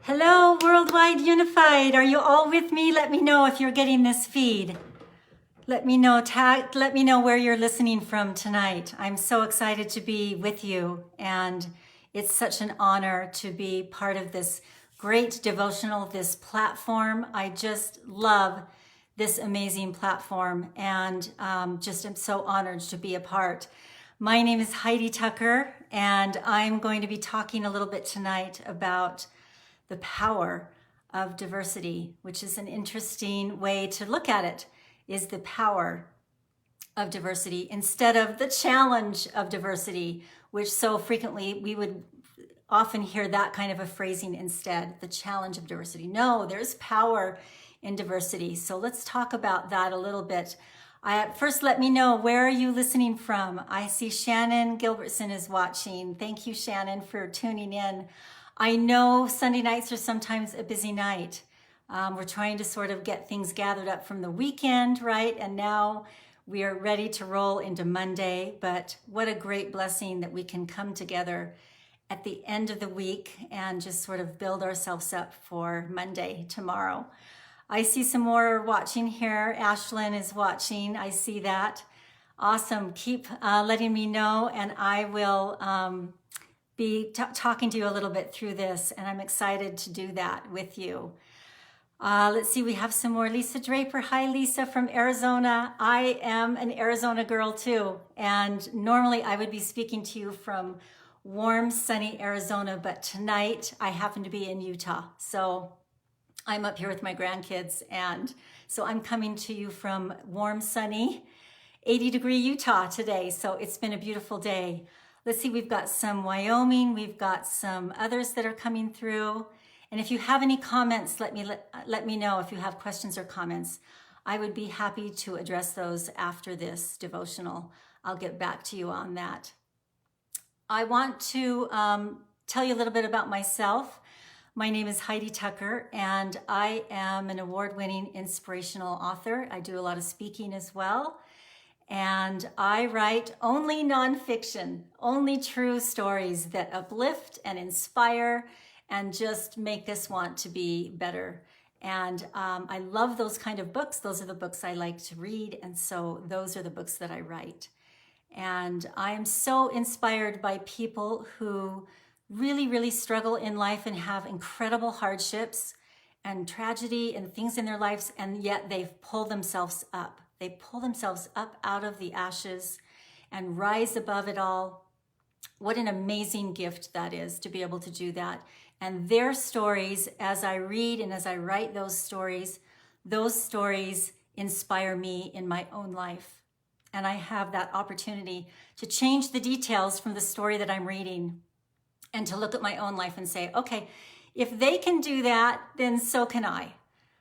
Hello, Worldwide Unified. Are you all with me? Let me know if you're getting this feed. Let me know where you're listening from tonight. I'm so excited to be with you, and it's such an honor to be part of this great devotional, this platform. I just love this amazing platform, and just am so honored to be a part. My name is Heidi Tucker, and I'm going to be talking a little bit tonight about the power of diversity, which is an interesting way to look at it, is the power of diversity instead of the challenge of diversity, which so frequently we would often hear that kind of a phrasing instead, the challenge of diversity. No, there's power in diversity. So let's talk about that a little bit. First, let me know, where are you listening from? I see Shannon Gilbertson is watching. Thank you, Shannon, for tuning in. I know Sunday nights are sometimes a busy night. We're trying to sort of get things gathered up from the weekend, right? And now we are ready to roll into Monday, but what a great blessing that we can come together at the end of the week and just sort of build ourselves up for Monday, tomorrow. I see some more watching here. Ashlyn is watching. I see that. Awesome. Keep letting me know, and I will be talking to you a little bit through this, and I'm excited to do that with you. Let's see, we have some more. Lisa Draper. Hi, Lisa from Arizona. I am an Arizona girl too, and normally I would be speaking to you from warm, sunny Arizona, but tonight I happen to be in Utah. So I'm up here with my grandkids, and so I'm coming to you from warm, sunny, 80-degree Utah today. So it's been a beautiful day. Let's see, we've got some Wyoming, we've got some others that are coming through. And if you have any comments, let me know if you have questions or comments. I would be happy to address those after this devotional. I'll get back to you on that. I want to tell you a little bit about myself. My name is Heidi Tucker, and I am an award-winning inspirational author. I do a lot of speaking as well. And I write only nonfiction, only true stories that uplift and inspire and just make us want to be better. And I love those kind of books. Those are the books I like to read. And so those are the books that I write. And I am so inspired by people who really, really struggle in life and have incredible hardships and tragedy and things in their lives, and yet they've pulled themselves up. They pull themselves up out of the ashes and rise above it all. What an amazing gift that is, to be able to do that. And their stories, as I read and as I write those stories inspire me in my own life. And I have that opportunity to change the details from the story that I'm reading and to look at my own life and say, okay, if they can do that, then so can I.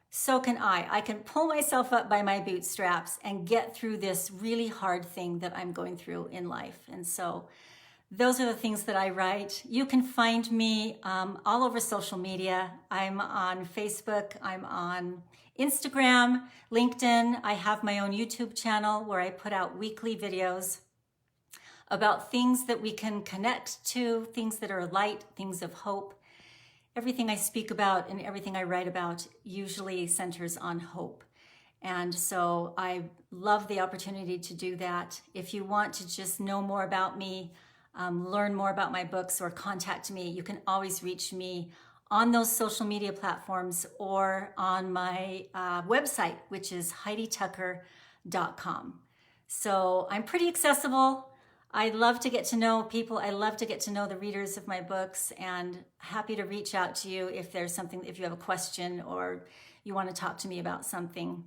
So can I. I can pull myself up by my bootstraps and get through this really hard thing that I'm going through in life. And so those are the things that I write. You can find me all over social media. I'm on Facebook. I'm on Instagram, LinkedIn. I have my own YouTube channel where I put out weekly videos about things that we can connect to, things that are light, things of hope. Everything I speak about and everything I write about usually centers on hope. And so I love the opportunity to do that. If you want to just know more about me, learn more about my books, or contact me, you can always reach me on those social media platforms or on my website, which is HeidiTucker.com. So I'm pretty accessible. I love to get to know people. I love to get to know the readers of my books, and happy to reach out to you if there's something, if you have a question or you want to talk to me about something.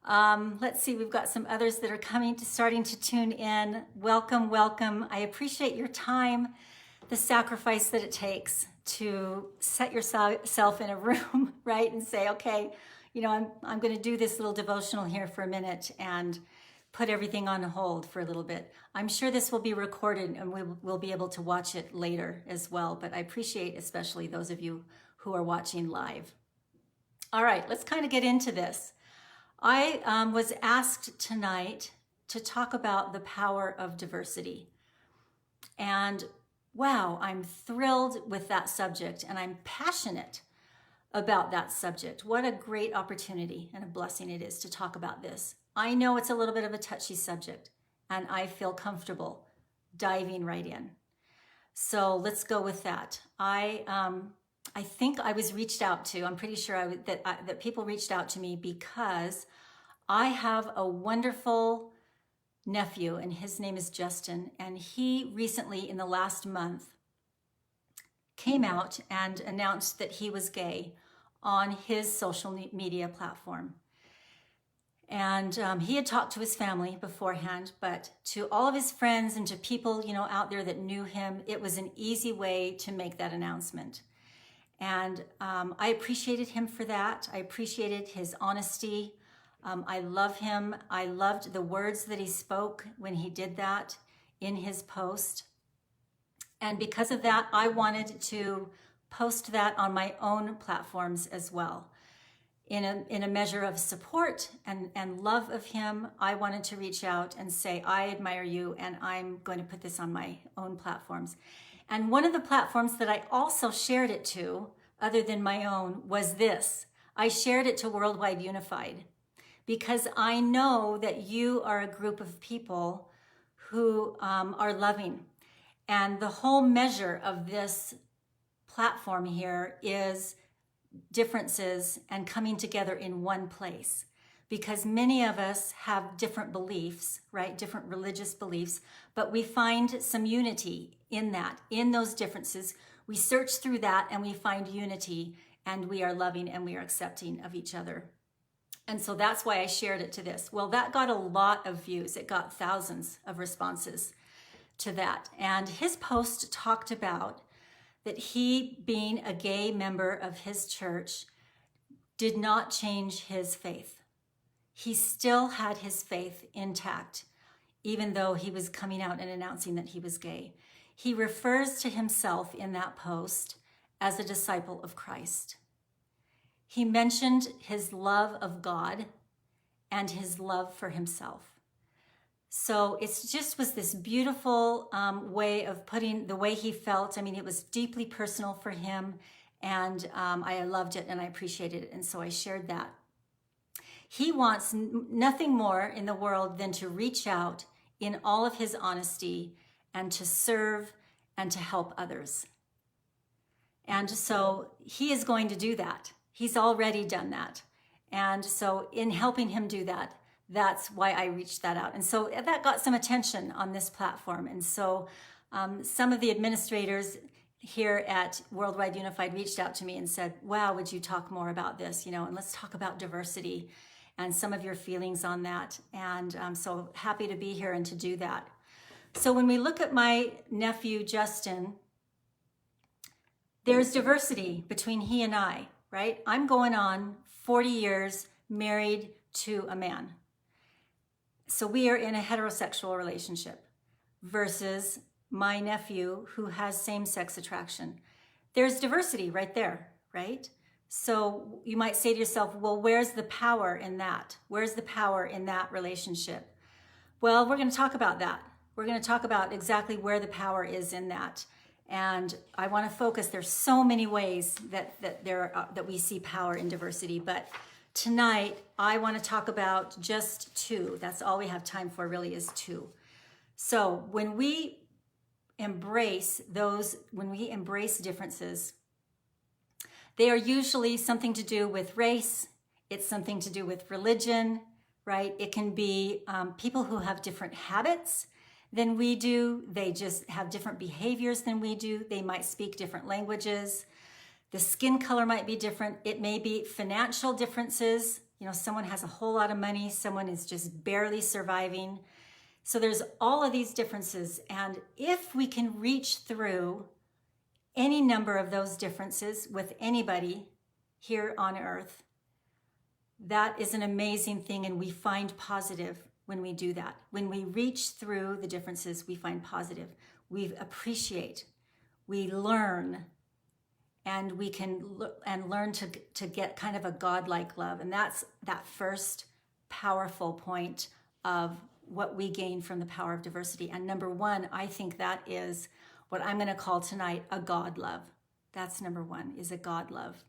Let's see, we've got some others that are starting to tune in. Welcome, welcome. I appreciate your time, the sacrifice that it takes to set yourself in a room, right? And say, okay, you know, I'm going to do this little devotional here for a minute and put everything on hold for a little bit. I'm sure this will be recorded and we'll be able to watch it later as well, but I appreciate especially those of you who are watching live. All right, let's kind of get into this. I was asked tonight to talk about the power of diversity. And wow, I'm thrilled with that subject and I'm passionate about that subject. What a great opportunity and a blessing it is to talk about this. I know it's a little bit of a touchy subject and I feel comfortable diving right in. So let's go with that. I think I was reached out to. I'm pretty sure that people reached out to me because I have a wonderful nephew and his name is Justin, and he recently in the last month came out and announced that he was gay on his social media platform. And he had talked to his family beforehand, but to all of his friends and to people, out there that knew him, it was an easy way to make that announcement. And I appreciated him for that. I appreciated his honesty. I love him. I loved the words that he spoke when he did that in his post. And because of that, I wanted to post that on my own platforms as well. In a measure of support and love of him, I wanted to reach out and say, I admire you, and I'm going to put this on my own platforms. And one of the platforms that I also shared it to, other than my own, was this. I shared it to Worldwide Unified because I know that you are a group of people who are loving. And the whole measure of this platform here is differences and coming together in one place, because many of us have different beliefs, right? Different religious beliefs, but we find some unity in that, in those differences. We search through that and we find unity, and we are loving and we are accepting of each other. And so that's why I shared it to this. Well, that got a lot of views. It got thousands of responses to that. And his post talked about that he, being a gay member of his church, did not change his faith. He still had his faith intact, even though he was coming out and announcing that he was gay. He refers to himself in that post as a disciple of Christ. He mentioned his love of God and his love for himself. So it just was this beautiful way of putting the way he felt. I mean, it was deeply personal for him, and I loved it and I appreciated it, and so I shared that. He wants nothing more in the world than to reach out in all of his honesty and to serve and to help others. And so he is going to do that. He's already done that. And so in helping him do that, that's why I reached that out. And so that got some attention on this platform. And so some of the administrators here at Worldwide Unified reached out to me and said, wow, would you talk more about this? And let's talk about diversity and some of your feelings on that. And I'm so happy to be here and to do that. So when we look at my nephew, Justin, there's diversity between he and I, right? I'm going on 40 years married to a man. So we are in a heterosexual relationship versus my nephew who has same-sex attraction. There's diversity right there, right? So you might say to yourself, well, where's the power in that? Where's the power in that relationship? Well, we're going to talk about that. We're going to talk about exactly where the power is in that. And I want to focus, there's so many ways that we see power in diversity, but tonight, I want to talk about just two. That's all we have time for, really, is two. So when we embrace differences, they are usually something to do with race. It's something to do with religion, right? It can be people who have different habits than we do. They just have different behaviors than we do. They might speak different languages. The skin color might be different. It may be financial differences. Someone has a whole lot of money. Someone is just barely surviving. So there's all of these differences. And if we can reach through any number of those differences with anybody here on earth, that is an amazing thing. And we find positive when we do that. When we reach through the differences, we find positive. We appreciate, we learn, and we can learn to get kind of a godlike love. And that's that first powerful point of what we gain from the power of diversity. And number one, I think that is what I'm going to call tonight a God love. That's number one, is a God love.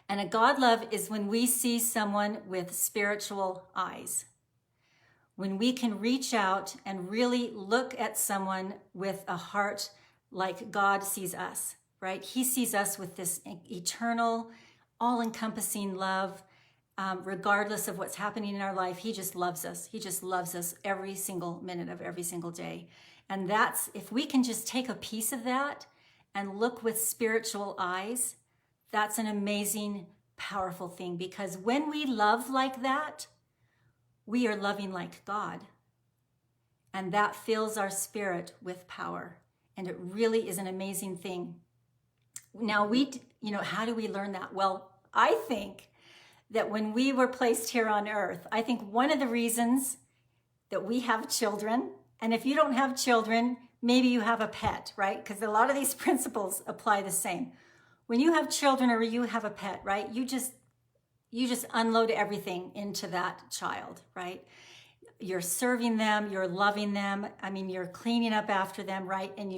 And a God love is when we see someone with spiritual eyes. When we can reach out and really look at someone with a heart like God sees us, right? He sees us with this eternal, all-encompassing love, regardless of what's happening in our life. He just loves us. He just loves us every single minute of every single day. And that's, if we can just take a piece of that and look with spiritual eyes, that's an amazing, powerful thing. Because when we love like that, we are loving like God. And that fills our spirit with power. And it really is an amazing thing. Now, how do we learn that? Well, I think that when we were placed here on earth, I think one of the reasons that we have children, and if you don't have children, maybe you have a pet, right? Because a lot of these principles apply the same. When you have children or you have a pet, right? You just unload everything into that child, right? You're serving them, you're loving them. I mean, you're cleaning up after them, right? And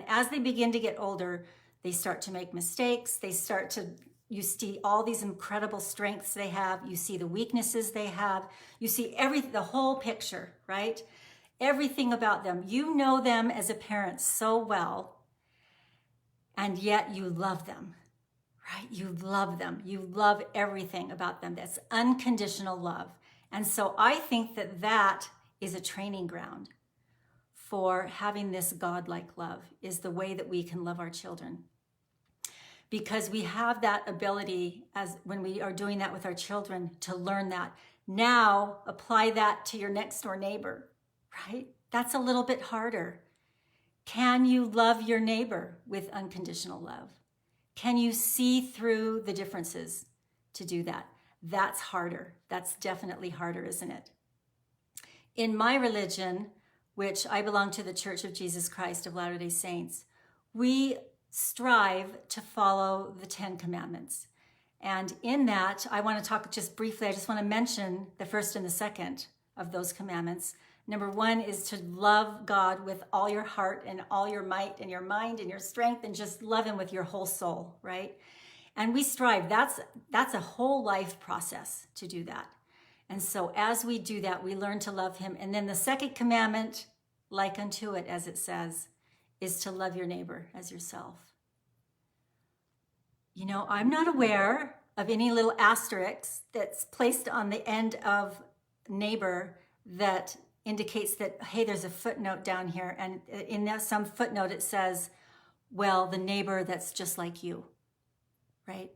as they begin to get older, they start to make mistakes. You see all these incredible strengths they have. You see the weaknesses they have. You see the whole picture, right? Everything about them. You know them as a parent so well, and yet you love them, right? You love them. You love everything about them. That's unconditional love. And so I think that is a training ground for having this godlike love, is the way that we can love our children. Because we have that ability, as when we are doing that with our children, to learn that. Now apply that to your next door neighbor, right? That's a little bit harder. Can you love your neighbor with unconditional love? Can you see through the differences to do that? That's harder. That's definitely harder, isn't it? In my religion, which I belong to the Church of Jesus Christ of Latter-day Saints, we strive to follow the 10 commandments. And in that, I want to talk just briefly, I just want to mention the first and the second of those commandments. Number one is to love God with all your heart and all your might and your mind and your strength, and just love him with your whole soul, right? And we strive, that's a whole life process to do that. And so as we do that, we learn to love him. And then the second commandment, like unto it, as it says, is to love your neighbor as yourself. I'm not aware of any little asterisk that's placed on the end of neighbor that indicates that, hey, there's a footnote down here. And in some footnote, it says, well, the neighbor that's just like you, right?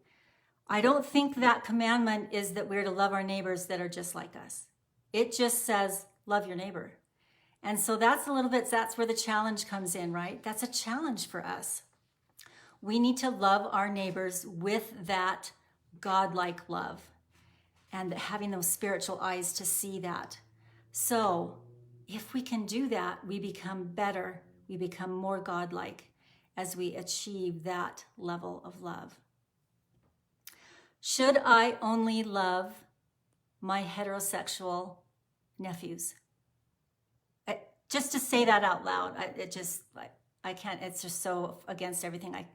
I don't think that commandment is that we're to love our neighbors that are just like us. It just says, love your neighbor. And so that's where the challenge comes in, right? That's a challenge for us. We need to love our neighbors with that godlike love and having those spiritual eyes to see that. So if we can do that, we become better. We become more godlike as we achieve that level of love. Should I only love my heterosexual nephews? Just to say that out loud, I can't, it's just so against everything I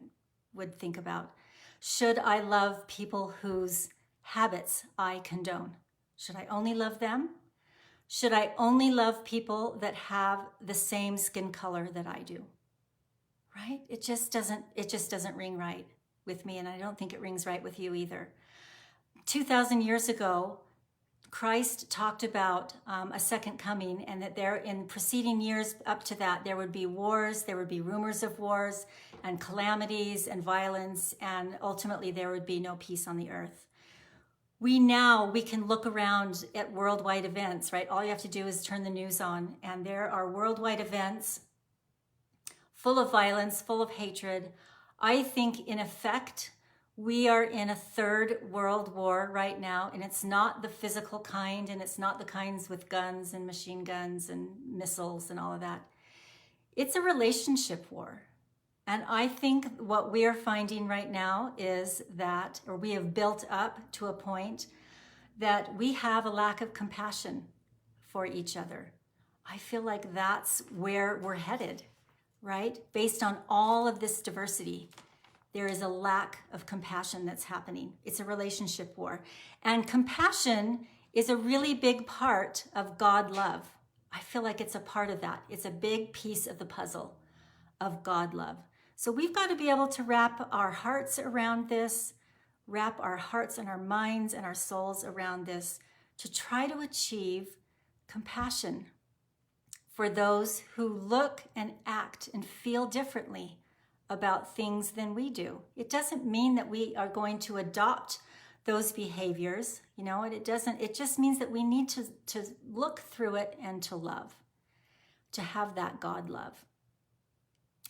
would think about. Should I love people whose habits I condone? Should I only love them? Should I only love people that have the same skin color that I do? Right? It just doesn't ring right with me, and I don't think it rings right with you either. 2,000 years ago, Christ talked about a second coming, and that there, in preceding years up to that, there would be wars, there would be rumors of wars and calamities and violence, and ultimately there would be no peace on the earth. We can look around at worldwide events, right? All you have to do is turn the news on, and there are worldwide events full of violence, full of hatred. I think, in effect, we are in a third world war right now, and it's not the physical kind, and it's not the kinds with guns and machine guns and missiles and all of that. It's a relationship war. And I think what we are finding right now is that, or we have built up to a point that we have a lack of compassion for each other. I feel like that's where we're headed. right? Based on all of this diversity, there is a lack of compassion that's happening. It's a relationship war. And compassion is a really big part of God love. I feel like it's a part of that. It's a big piece of the puzzle of God love. So we've got to be able to wrap our hearts around this, wrap our hearts and our minds and our souls around this to try to achieve compassion for those who look and act and feel differently about things than we do. It doesn't mean that we are going to adopt those behaviors, and it just means that we need to look through it and to love, to have that God love.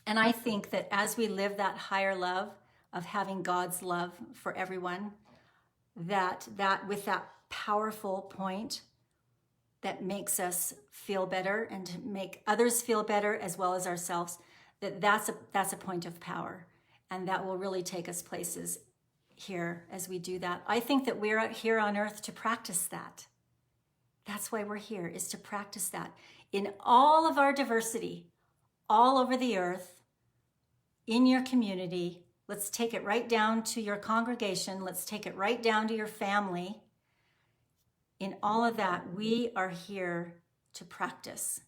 And I think that as we live that higher love of having God's love for everyone, that with that powerful point that makes us feel better and to make others feel better as well as ourselves, that's a point of power, and that will really take us places here as we do that. I think that we're here on earth to practice that. That's why we're here, is to practice that in all of our diversity, all over the earth, in your community. Let's take it right down to your congregation. Let's take it right down to your family. In all of that, we are here to practice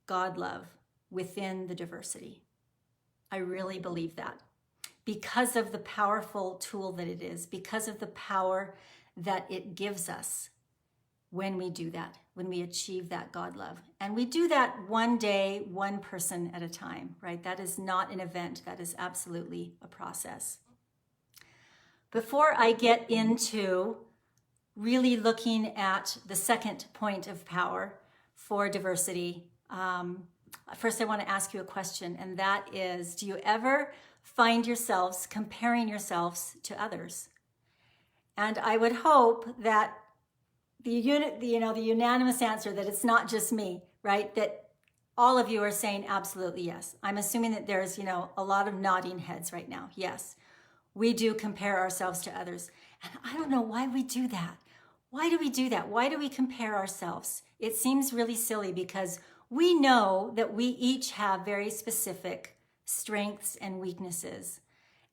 God love within the diversity. I really believe that, because of the powerful tool that it is, because of the power that it gives us when we do that, when we achieve that God love. And we do that one day, one person at a time, right? That is not an event. That is absolutely a process. Before I get into really looking at the second point of power for diversity, first I want to ask you a question, and that is, do you ever find yourselves comparing yourselves to others? And I would hope that the unanimous answer, that it's not just me, right? That all of you are saying absolutely yes. I'm assuming that there's, a lot of nodding heads right now. Yes, we do compare ourselves to others. And I don't know why we do that. Why do we do that? Why do we compare ourselves? It seems really silly, because we know that we each have very specific strengths and weaknesses,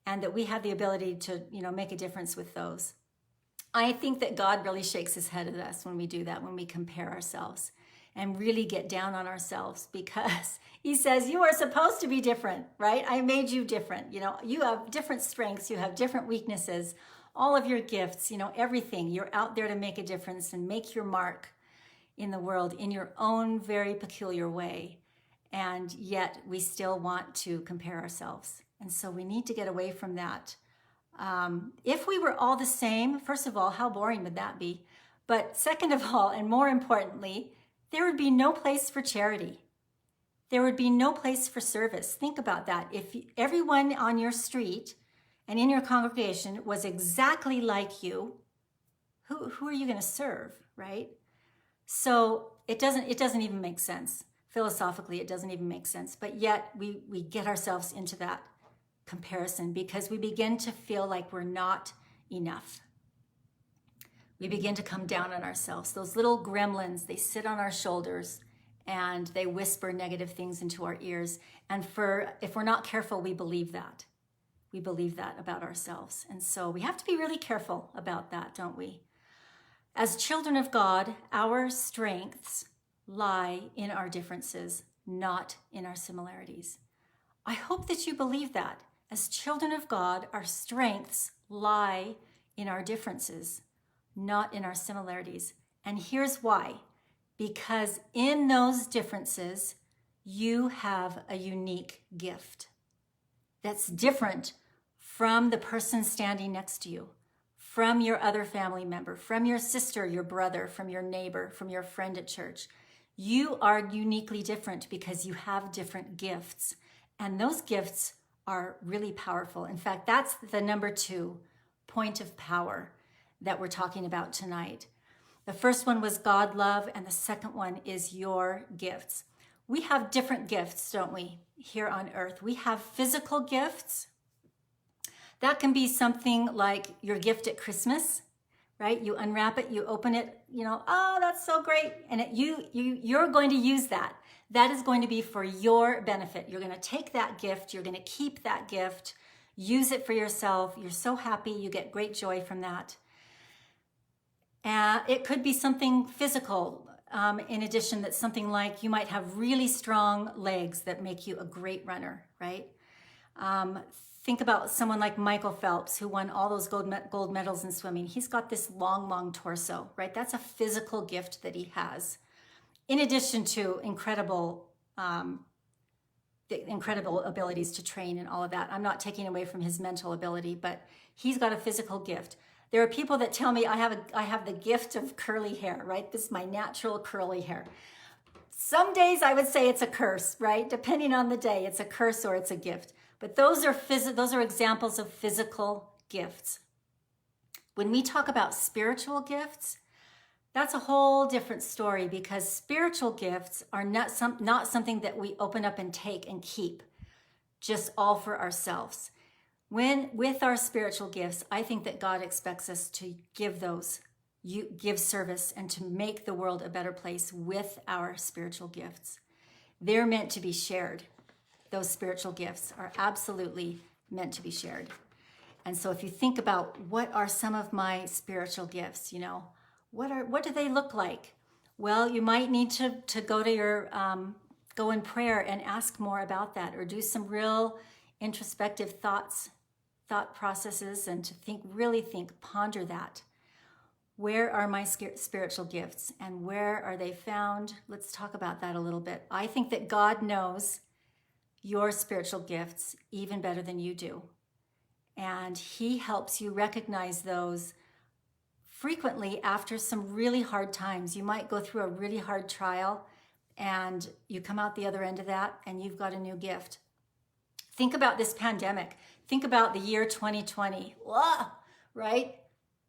and that we have the ability to, make a difference with those. I think that God really shakes his head at us when we do that, when we compare ourselves and really get down on ourselves, because he says, you are supposed to be different, right? I made you different. You have different strengths, you have different weaknesses, all of your gifts, everything. You're out there to make a difference and make your mark in the world in your own very peculiar way. And yet we still want to compare ourselves. And so we need to get away from that. If we were all the same, first of all, how boring would that be? But second of all, and more importantly, there would be no place for charity. There would be no place for service. Think about that. If everyone on your street and in your congregation was exactly like you, who are you going to serve, right? So it doesn't even make sense. Philosophically, it doesn't even make sense. But yet we get ourselves into that comparison because we begin to feel like we're not enough. We begin to come down on ourselves. Those little gremlins, they sit on our shoulders and they whisper negative things into our ears. And if we're not careful, we believe that. We believe that about ourselves. And so we have to be really careful about that, don't we? As children of God, our strengths lie in our differences, not in our similarities. I hope that you believe that. As children of God, our strengths lie in our differences, not in our similarities. And here's why. Because in those differences, you have a unique gift that's different from the person standing next to you, from your other family member, from your sister, your brother, from your neighbor, from your friend at church. You are uniquely different because you have different gifts. And those gifts are really powerful. In fact, that's the number 2 point of power that we're talking about tonight. The first one was God love, and the second one is your gifts. We have different gifts, don't we, here on earth? We have physical gifts. That can be something like your gift at Christmas, right? You unwrap it, you open it, oh, that's so great. And you're going to use that. That is going to be for your benefit. You're going to take that gift, you're going to keep that gift, use it for yourself. You're so happy, you get great joy from that. It could be something physical. In addition, that's something like you might have really strong legs that make you a great runner, right? Think about someone like Michael Phelps, who won all those gold medals in swimming. He's got this long, long torso, right? That's a physical gift that he has. In addition to incredible abilities to train and all of that. I'm not taking away from his mental ability, but he's got a physical gift. There are people that tell me I have the gift of curly hair, right? This is my natural curly hair. Some days I would say it's a curse, right? Depending on the day, it's a curse or it's a gift. But those are examples of physical gifts. When we talk about spiritual gifts, that's a whole different story, because spiritual gifts are not something that we open up and take and keep just all for ourselves. With our spiritual gifts, I think that God expects us to give service and to make the world a better place with our spiritual gifts. They're meant to be shared. Those spiritual gifts are absolutely meant to be shared. And so if you think about what are some of my spiritual gifts, what do they look like? Well, you might need to go to your go in prayer and ask more about that, or do some real introspective thought processes, and to ponder that. Where are my spiritual gifts and where are they found? Let's talk about that a little bit. I think that God knows your spiritual gifts even better than you do. And he helps you recognize those frequently after some really hard times. You might go through a really hard trial and you come out the other end of that and you've got a new gift. Think about this pandemic. Think about the year 2020, right?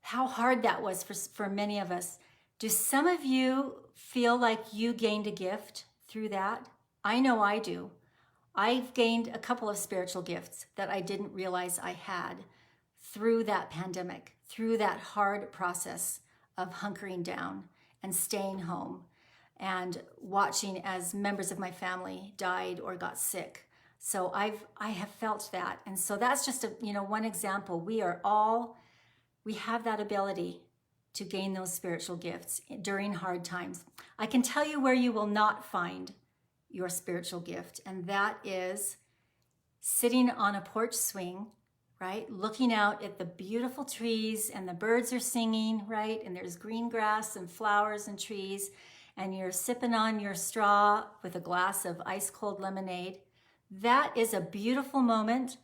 How hard that was for many of us. Do some of you feel like you gained a gift through that? I know I do. I've gained a couple of spiritual gifts that I didn't realize I had through that pandemic, through that hard process of hunkering down and staying home and watching as members of my family died or got sick. So I have felt that. And so that's just one example. We have that ability to gain those spiritual gifts during hard times. I can tell you where you will not find your spiritual gift, and that is sitting on a porch swing, right? Looking out at the beautiful trees and the birds are singing, right? And there's green grass and flowers and trees, and you're sipping on your straw with a glass of ice cold lemonade. That is a beautiful moment.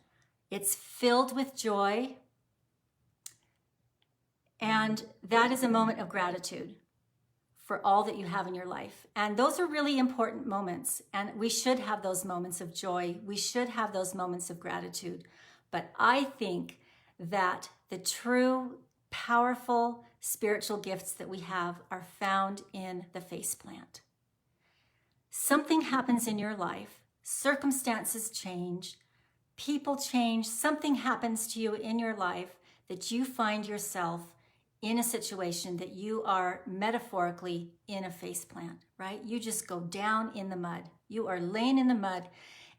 It's filled with joy. And that is a moment of gratitude for all that you have in your life. And those are really important moments. And we should have those moments of joy. We should have those moments of gratitude. But I think that the true, powerful spiritual gifts that we have are found in the faceplant. Something happens in your life. Circumstances change. People change. Something happens to you in your life that you find yourself in a situation that you are metaphorically in a faceplant, right? You just go down in the mud. You are laying in the mud.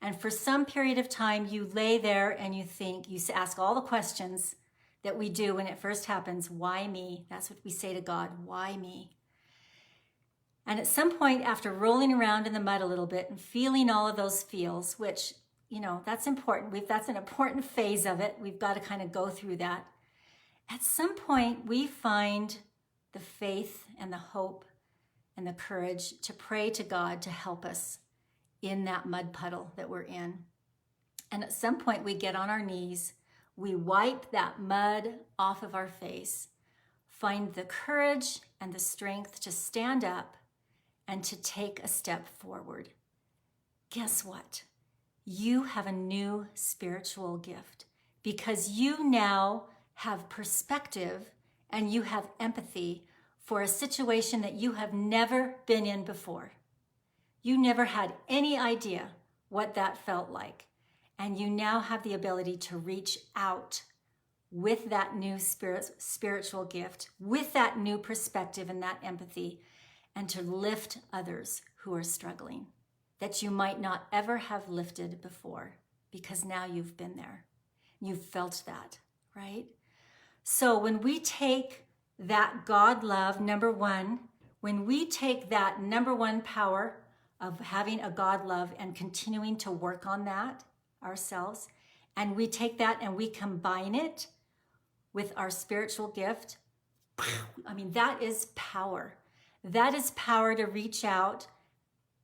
And for some period of time, you lay there and you ask all the questions that we do when it first happens. Why me? That's what we say to God. Why me? And at some point, after rolling around in the mud a little bit and feeling all of those feels, which, that's important. That's an important phase of it. We've got to kind of go through that. At some point, we find the faith and the hope and the courage to pray to God to help us in that mud puddle that we're in. And at some point, we get on our knees, we wipe that mud off of our face, find the courage and the strength to stand up and to take a step forward. Guess what? You have a new spiritual gift because you now have perspective and you have empathy for a situation that you have never been in before. You never had any idea what that felt like. And you now have the ability to reach out with that new spiritual gift, with that new perspective and that empathy, and to lift others who are struggling. that you might not ever have lifted before, because now you've been there. You've felt that, right? So when we take that God love, number one, when we take that number one power of having a God love and continuing to work on that ourselves, and we take that and we combine it with our spiritual gift, I mean, that is power. That is power to reach out,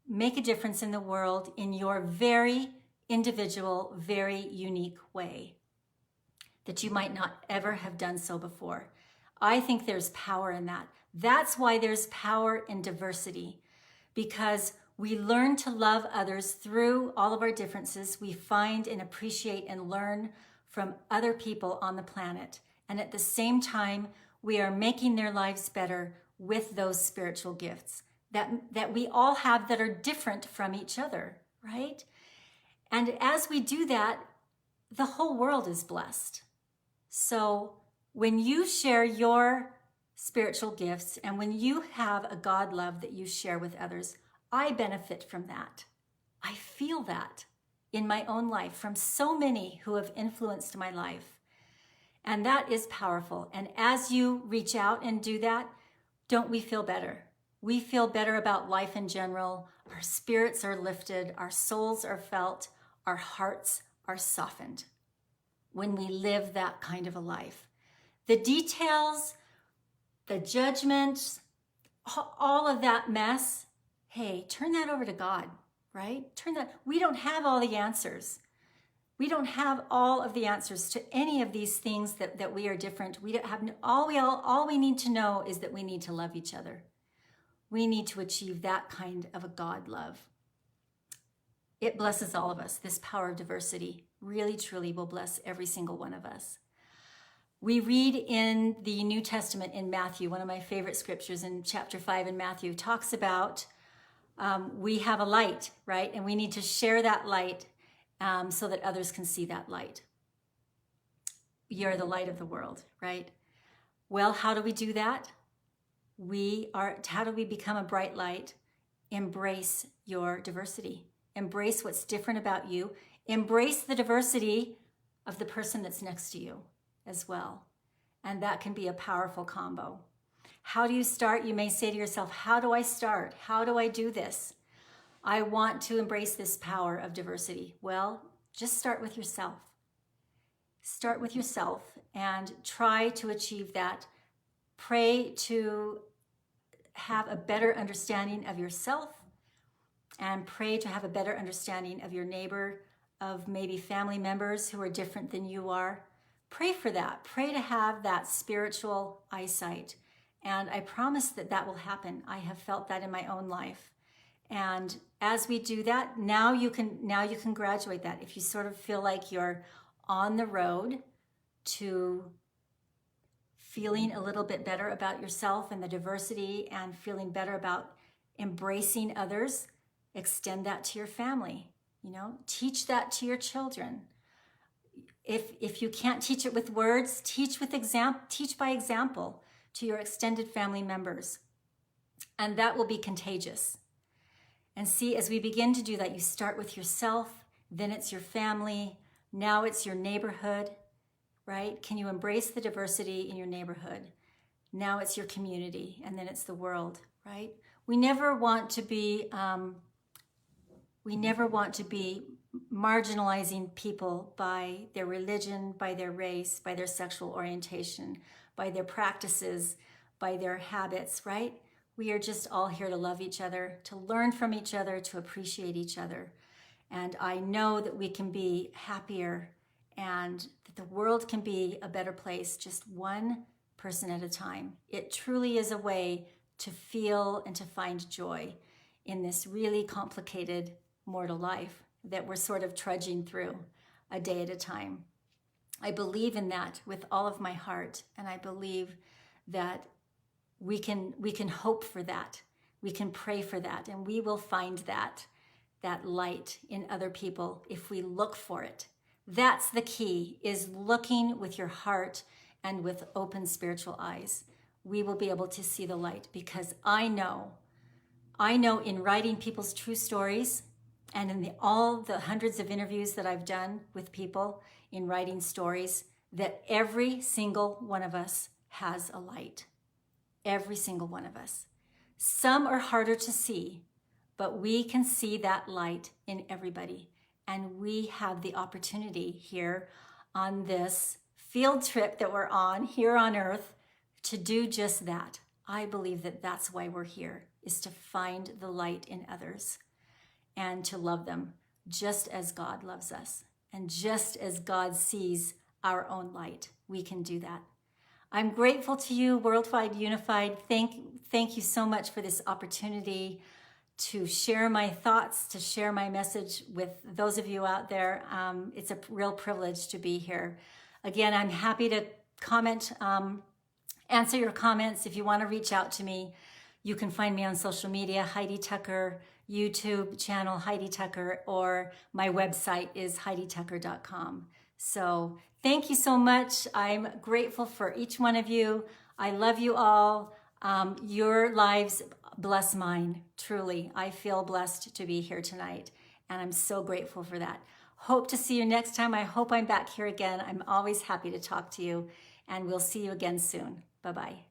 make a difference in the world in your very individual, very unique way that you might not ever have done so before. I think there's power in that. That's why there's power in diversity, because we learn to love others through all of our differences. We find and appreciate and learn from other people on the planet. And at the same time, we are making their lives better with those spiritual gifts that we all have that are different from each other, right? And as we do that, the whole world is blessed. So when you share your spiritual gifts and when you have a God love that you share with others, I benefit from that. I feel that in my own life from so many who have influenced my life. And that is powerful. And as you reach out and do that, don't we feel better? We feel better about life in general. Our spirits are lifted, our souls are felt, our hearts are softened when we live that kind of a life. The details, the judgments, all of that mess, hey, turn that over to God, right? We don't have all the answers. We don't have all of the answers to any of these things that we are different. We don't have all we need to know is that we need to love each other. We need to achieve that kind of a God love. It blesses all of us. This power of diversity really, truly will bless every single one of us. We read in the New Testament in Matthew, one of my favorite scriptures in chapter 5 in Matthew, talks about we have a light, right? And we need to share that light so that others can see that light. You're the light of the world, right? Well, how do we do that? How do we become a bright light? Embrace your diversity. Embrace what's different about you. Embrace the diversity of the person that's next to you as well. And that can be a powerful combo. How do you start? You may say to yourself, how do I start? How do I do this? I want to embrace this power of diversity. Well, just start with yourself. Start with yourself and try to achieve that. Pray to have a better understanding of yourself and pray to have a better understanding of your neighbor, of maybe family members who are different than you are. Pray for that. Pray to have that spiritual eyesight. And I promise that will happen. I have felt that in my own life. And as we do that, now you can graduate that. If you sort of feel like you're on the road to feeling a little bit better about yourself and the diversity and feeling better about embracing others, extend that to your family. Teach that to your children. If you can't teach it with words, teach by example to your extended family members. And that will be contagious. And see, as we begin to do that, you start with yourself, then it's your family, now it's your neighborhood, right? Can you embrace the diversity in your neighborhood? Now it's your community, and then it's the world, right? We never want to be marginalizing people by their religion, by their race, by their sexual orientation, by their practices, by their habits, right? We are just all here to love each other, to learn from each other, to appreciate each other. And I know that we can be happier and that the world can be a better place just one person at a time. It truly is a way to feel and to find joy in this really complicated mortal life that we're sort of trudging through a day at a time. I believe in that with all of my heart, and I believe that we can hope for that. We can pray for that, and we will find that light in other people if we look for it. That's the key, is looking with your heart and with open spiritual eyes. We will be able to see the light, because I know in writing people's true stories, and in all the hundreds of interviews that I've done with people in writing stories, that every single one of us has a light. Every single one of us. Some are harder to see, but we can see that light in everybody. And we have the opportunity here on this field trip that we're on here on earth to do just that. I believe that that's why we're here, is to find the light in others and to love them just as God loves us. And just as God sees our own light, we can do that. I'm grateful to you, Worldwide Unified. Thank you so much for this opportunity to share my thoughts, to share my message with those of you out there. It's a real privilege to be here. Again, I'm happy to comment, answer your comments. If you want to reach out to me, you can find me on social media, Heidi Tucker, YouTube channel, Heidi Tucker, or my website is HeidiTucker.com. So thank you so much. I'm grateful for each one of you. I love you all. Your lives bless mine, truly. I feel blessed to be here tonight, and I'm so grateful for that. Hope to see you next time. I hope I'm back here again. I'm always happy to talk to you, and we'll see you again soon. Bye-bye.